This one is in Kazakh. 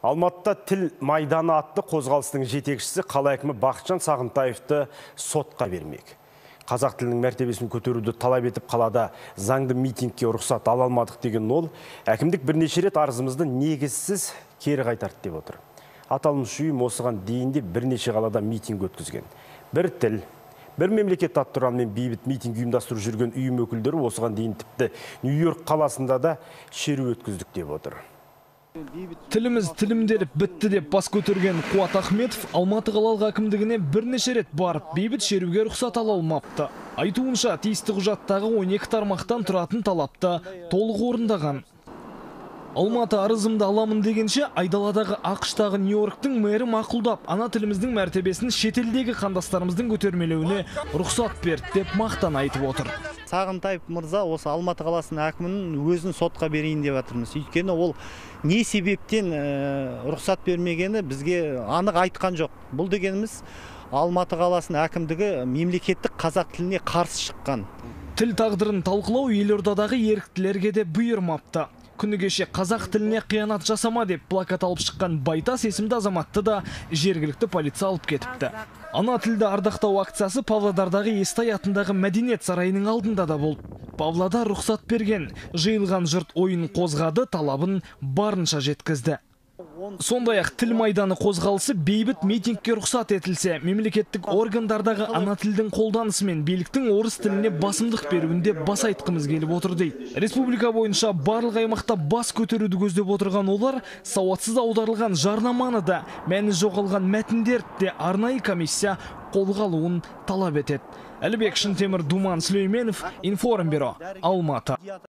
Алматыда тіл майданы атты қозғалыстың жетекшісі қала әкімі Бақытжан Сағынтаевты сотқа бермек. Қазақ тілінің мәртебесін көтеруді талап етіп қалада заңды митингке рұқсат ала алмадық деген ол, әкімдік бірнеше рет арызымызды негізсіз кері қайтарды деп отыр. Аталмыш ұйым осыған дейін де бірнеше қалада митинг өткізген. Бір тіл, бір мемлекет аты тұранмен бейбіт митинг ұйымдастырып жүрген ұйым өкілдері осыған дейін тіпті Нью-Йорк қаласында да шеру өткіздік деп отыр. Тіліміз тілімделіп бітті деп бас көтерген Қуат Ахметов Алматы қалалық әкімдігіне бірнеше рет барып бейбіт шеруге рұқсат ала алмапты. Айтуынша, тиісті құжаттағы 12 тармақтан тұратын талапты толық орындаған. Алматы арызымды аламын дегенше, айдаладағы ақштағы Нью-Йорктың мэрі мақұлдап, ана тіліміздің мәртебесін шетелдегі қандастарымыздың көтермелеуіне рұқсат берді деп мақтан айтып отыр. Сағынтаев мырза осы Алматы қаласының әкімінің өзін сотқа берейін деп жатырмыз. Өйткені ол не себептен рұқсат бермегені бізге анық айтқан жоқ. Бұл дегеніміз Алматы қаласының әкімдігі мемлекеттік қазақ тіліне қарсы шыққан. Тіл тағдырын талқылау елордадағы еріктілерге де бұйырмапты. Күні кеше қазақ тіліне қиянат жасама деп плакат алып шыққан Байтас есімді азаматты да жергілікті полиция алып кетіпті. Ана тілді ардақтау акциясы Павлодардағы Естай атындағы Мәдениет сарайының алдында да болды. Павлодар рұқсат берген, жиылған жұрт ойын қозғады, талабын барынша жеткізді. Сондай-ақ тіл майданы қозғалысы бейбіт митингке рұқсат етілсе, мемлекеттік органдардағы ана тілдің қолданысы мен биліктің орыс тіліне басымдық беруінде бас айтқымыз келіп отыр дейді. Республика бойынша барлық аймақта бас көтеруді көздеп отырған олар сауатсыз аударылған жарнаманы да, мәні жоғалған мәтіндерді де арнайы комиссия қолға алуын талап етеді. Әлібек Шынтемір, Думан Сүлейменов, Информбюро, Алматы.